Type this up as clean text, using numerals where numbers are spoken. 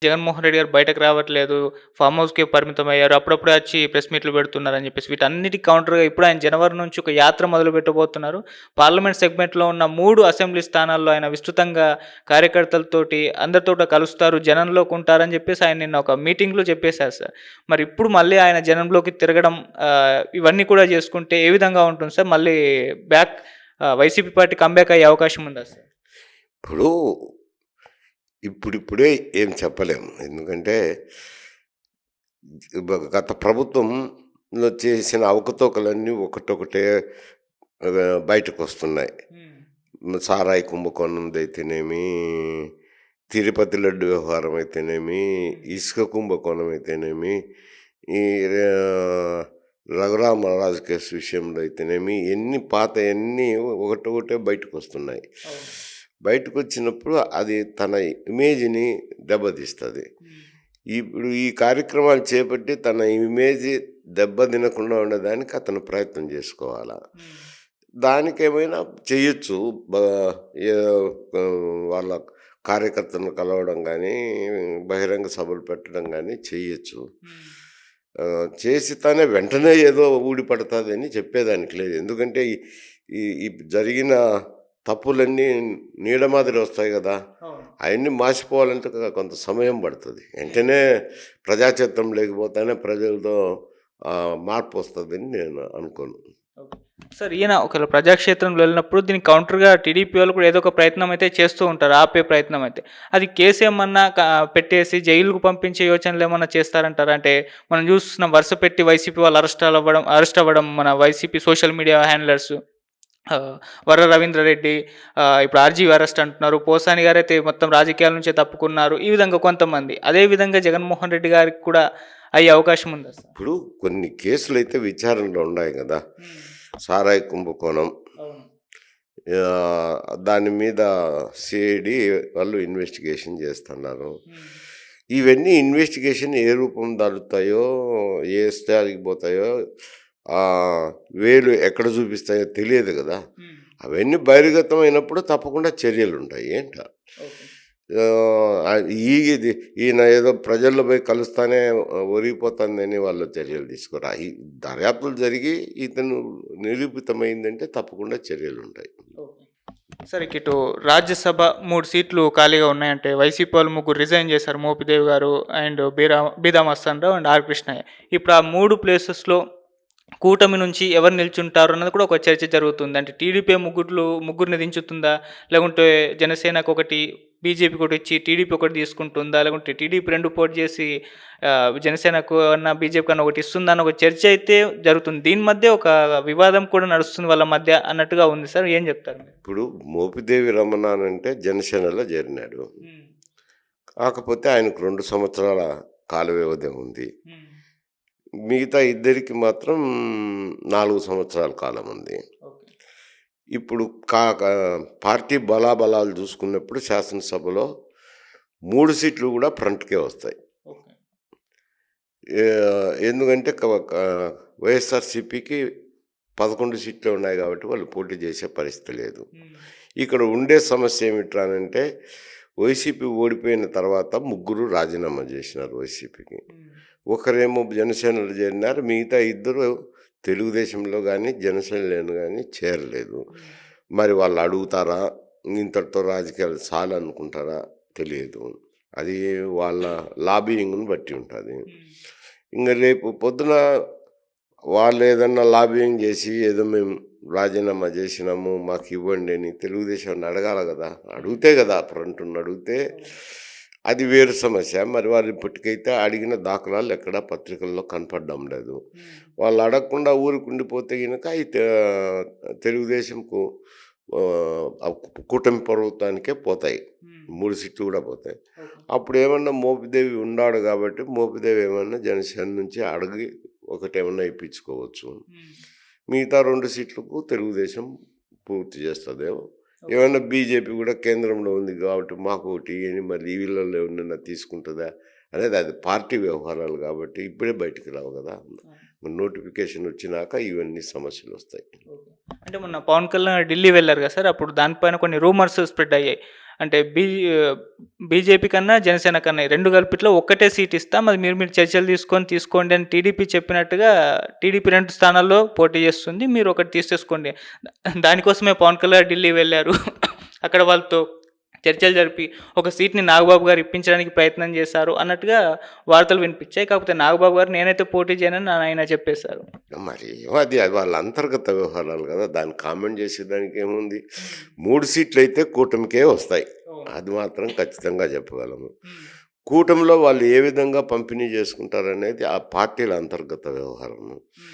జగన్మోహన్ రెడ్డి గారు బయటకు రావట్లేదు. ఫార్మ్ హౌస్‌కే పరిమితమయ్యారు. అప్పుడప్పుడే వచ్చి ప్రెస్ మీట్‌లు పెడుతున్నారని చెప్పేసి వీటన్నిటికి కౌంటర్‌గా ఇప్పుడు ఆయన జనవరి నుంచి ఒక యాత్ర మొదలుపెట్టబోతున్నారు. పార్లమెంట్ సెగ్మెంట్‌లో ఉన్న 3 అసెంబ్లీ స్థానాల్లో ఆయన విస్తృతంగా కార్యకర్తలతోటి అందరితోటి కలుస్తారు. జనంలోకి ఉంటారని చెప్పేసి ఆయన నిన్న ఒక మీటింగ్‌లో చెప్పేసారు సార్. మరి ఇప్పుడు మళ్ళీ ఆయన జనంలోకి తిరగడం ఇవన్నీ కూడా చేసుకుంటే ఏ విధంగా ఉంటుంది సార్? మళ్ళీ బ్యాక్ వైసీపీ పార్టీ కమ్‌బ్యాక్ అయ్యే అవకాశం ఉందా సార్? ఇప్పుడు ఇప్పుడిప్పుడే ఏం చెప్పలేము. ఎందుకంటే గత ప్రభుత్వంలో చేసిన అవకతవకలన్నీ ఒకటొకటే బయటకొస్తున్నాయి. హ్మ్. సారాయి కుంభకోణందైతేనేమి, తిరుపతి లడ్డు వ్యవహారం అయితేనేమి, హ్మ్. ఇసుక కుంభకోణం అయితేనేమి, ఈ రఘురామరాజు కేసు విషయంలో అయితేనేమి, పాతయన్నీ ఒకటొకటే బయటకొస్తున్నాయి. అవును. బయటకొచ్చినప్పుడు అది తన ఇమేజ్‌ని దెబ్బతీస్తది. హ్మ్. ఇప్పుడు ఈ కార్యక్రమాలు చేపట్టి తన ఇమేజ్ దెబ్బతినకుండా ఉండడానికి అతను ప్రయత్నం చేసుకోవాలా. హ్మ్. దానికేమైనా చెయ్యొచ్చు. బ ఏ వాళ్ళ కార్యకర్తలను కలవడం గానీ, బహిరంగ సభలు పెట్టడం గానీ చెయ్యొచ్చు. హ్మ్. చేసి తనే వెంటనే ఏదో ఊడిపడతాదని చెప్పేదానికి లేదు. ఎందుకంటే ఈ ఈ ఈ జరిగిన తప్పులన్నీ నీడ మాదిరి వస్తాయి గదా! అవును. అయన్నీ మాసిపోవాలంటే కొంత సమయం పడతది. హ్మ్. వెంటనే ప్రజాక్షేత్రం లేకపోతేనే ప్రజలతో మార్పొస్తదని నేను అనుకోను. ఓకే. సార్ ఈయన ఒకవేళ ప్రజాక్షేత్రంలో వెళ్ళినప్పుడు దీనికి కౌంటర్‌గా టీడీపీ వాళ్ళు కూడా ఏదో ఒక ప్రయత్నం అయితే చేస్తూ ఉంటారు. ఆపే ప్రయత్నం అయితే. అది కేసు ఏమన్నా పెట్టేసి జైలుకు పంపించే యోచనలేమన్నా చేస్తారంటారా? అంటే మనం చూస్తున్నాం వరుస పెట్టి వైసీపీ వాళ్ళు అరెస్ట్ అవ్వడం మన YCP social media handlers Varra Ravindra Reddy ఇప్పుడు ఆర్‌జీవి అరెస్ట్ అంటున్నారు. పోసాని గారైతే మొత్తం రాజకీయాల నుంచే తప్పుకున్నారు. ఈ విధంగా కొంతమంది. అదే విధంగా జగన్మోహన్ రెడ్డి గారికి కూడా అయ్యే అవకాశం ఉందా సార్? ఇప్పుడు కొన్ని కేసులైతే విచారణలో ఉన్నాయి గదా! హ్మ్. సారాయి కుంభకోణం. అవును. దాని మీద సిఐడి వాళ్ళు ఇన్వెస్టిగేషన్ చేస్తున్నారు. హ్మ్. ఇవన్నీ ఇన్వెస్టిగేషన్ ఏ రూపం దాలుతాయో, ఏ స్థాయికి పోతాయో, వేలు ఎక్కడ చూపిస్తాయో తెలియదు గదా! హ్మ్. అవన్నీ బహిర్గతం అయినప్పుడు తప్పకుండా చర్యలుంటాయి. ఓకే. ఇది ఈయన ఏదో ప్రజల్లో పోయి కలుస్తానే ఒరిగిపోతుందని వాళ్ళు చర్యలు తీసుకోరా. ఈ దర్యాప్తులు జరిగి ఇతను నిరూపితమైందంటే తప్పకుండా చర్యలుంటాయి. ఓకే. సరే ఇటు రాజ్యసభ 3 సీట్లు ఖాళీగా ఉన్నాయంటే వైసీపీ వాళ్ళు ముగ్గురు రిజైన్ చేశారు. Mopidevi garu and Beeda Mastan Rao and R Krishnaiah. ఇప్పుడు ఆ 3 ప్లేసెస్‌లో కూటమి నుంచి ఎవరు నిల్చుంటారు అన్నది కూడా ఒక చర్చ జరుగుతుంది. అంటే టీడీపీ ముగ్గురిని దించుతుందా? లేకుంటే జనసేనకు ఒకటి, బీజేపీకి ఒకటిచ్చి టీడీపీ ఒకటి తీసుకుంటుందా? లేకుంటే టీడీపీ 2 పోటీ చేసి జనసేనకు అన్నా, బీజేపీకి అన్నా ఒకటి ఇస్తుందా? అని ఒక చర్చ అయితే జరుగుతుంది. దీని మధ్య ఒక వివాదం కూడా నడుస్తుంది వాళ్ళ మధ్య అన్నట్టుగా ఉంది సార్. ఏం చెప్తారు మీరు? ఇప్పుడు మోపిదేవి రమణానంటే జనసేనలో చేరినాడు. హ్మ్. కాకపోతే ఆయనకు 2 సంవత్సరాల కాల వ్యవధి ఉంది. హ్మ్. మిగతా ఇద్దరికి మాత్రం 4 సంవత్సరాల కాలం ఉంది. ఓకే. ఇప్పుడు కా కా పార్టీ బలాబలాలు చూసుకున్నప్పుడు శాసనసభలో 3 సీట్లు గూడా ఫ్రంట్‌కే వస్తాయి. ఓకే. ఎందుకంటే క క వైఎస్ఆర్‌సీపీకి 11 సీట్లే ఉన్నాయి గాబట్టి వాళ్ళు పోటీ చేసే పరిస్థితి లేదు. హ్మ్. ఇక్కడ ఉండే సమస్య ఏమిట్రా అనంటే వైసీపీ ఓడిపోయిన తర్వాత ముగ్గురు రాజీనామా జేసినారు వైసీపీకి. హ్మ్. ఒకరేమో జనసేనలో చేరినారు. మిగతా ఇద్దరు తెలుగుదేశంలో గానీ, జనసేనలో గానీ చేరలేదు. హ్మ్. మరి వాళ్ళు అడుగుతారా? ఇంతటితో రాజకీయాలు చాలనుకుంటారా? తెలియదు. అది వాళ్ళ లాబియింగ్‌ని బట్టి ఉంటది. హ్మ్. ఇంగ రేపు పొద్దున వాళ్ళేదన్నా లాబియింగ్ జేసి ఏదో మేము రాజీనామా జేసినాము మాకివ్వండి అని తెలుగుదేశాన్ని అడగాల గదా! హ్మ్. అడిగితే గదా! ఫ్రంటున్న అడిగితే అవును. అది వేరు సమస్య. మరి వాళ్ళు ఇప్పటికైతే అడిగిన దాఖలాలు ఎక్కడా పత్రికల్లో కనపడడం లేదు. హ్మ్. వాళ్ళు అడగకుండా ఊరికుండిపోతే గనక తెలుగుదేశంకు కూటమి ప్రభుత్వానికే పోతాయి. హ్మ్. 3 సీట్లు గూడా పోతాయి. ఓకే. అప్పుడేమన్నా మోపిదేవి ఉన్నాడు గాబట్టి మోపిదేవి ఏమన్నా జనసేన నుంచి అడిగి ఒకటేమన్నా ఇప్పించుకోవచ్చు. హ్మ్. మిగతా 2 సీట్లకు తెలుగుదేశం పూర్తి చేస్తదేమో. ఓకే. ఏమన్నా బీజేపీ గూడా కేంద్రంలో ఉంది గాబట్టి మాకోటి ఇయ్యండి మరి వీళ్ళలో ఎవరినన్నా తీసుకుంటదా? అనేది అది పార్టీ వ్యవహారాలు గాబట్టి ఇప్పుడే బయటికి రావు గదా! ఆ! నోటిఫికేషన్ వచ్చినాక ఇవన్నీ సమస్యలొస్తాయి. ఓకే. అంటే మొన్న పవన్ కళ్యాణ్ ఢిల్లీ వెళ్లారు కదా సార్! అప్పుడు దానిపైన కొన్ని రూమర్స్ స్ప్రెడ్ అయ్యాయి. అంటే బీజేపీ కన్నా జనసేన కన్నా ఈ 2 కలిపిట్లో ఒక్కటే సీట్ ఇస్తాం. అది మీరు చర్చలు తీసుకోండి అని టీడీపీ చెప్పినట్టుగా టీడీపీ 2 స్థానాల్లో పోటీ చేస్తుంది. మీరు ఒకటి తీసేసుకోండి. దానికోసమే పవన్ కళ్యాణ్ ఢిల్లీ వెళ్లారు. అక్కడ వాళ్ళతో చర్చలు జరిపి ఒక సీట్‌ని నాగబాబు గారు ఇప్పించడానికి ప్రయత్నం చేశారు అన్నట్టుగా వార్తలు వినిపించాయి. కాకపోతే నాగబాబు గారు నేనైతే పోటీ చేయనని ఆయన చెప్పేశారు. మరి ఏమో అది అది వాళ్ళ అంతర్గత వ్యవహారాలు కదా! దాన్ని కామెంట్ చేసేదానికి ఏముంది? 3 సీట్లయితే కూటమికే వస్తాయి. అది మాత్రం ఖచ్చితంగా చెప్పగలము. కూటమిలో వాళ్ళు ఏ విధంగా పంపిణీ చేసుకుంటారనేది ఆ పార్టీల అంతర్గత వ్యవహారము.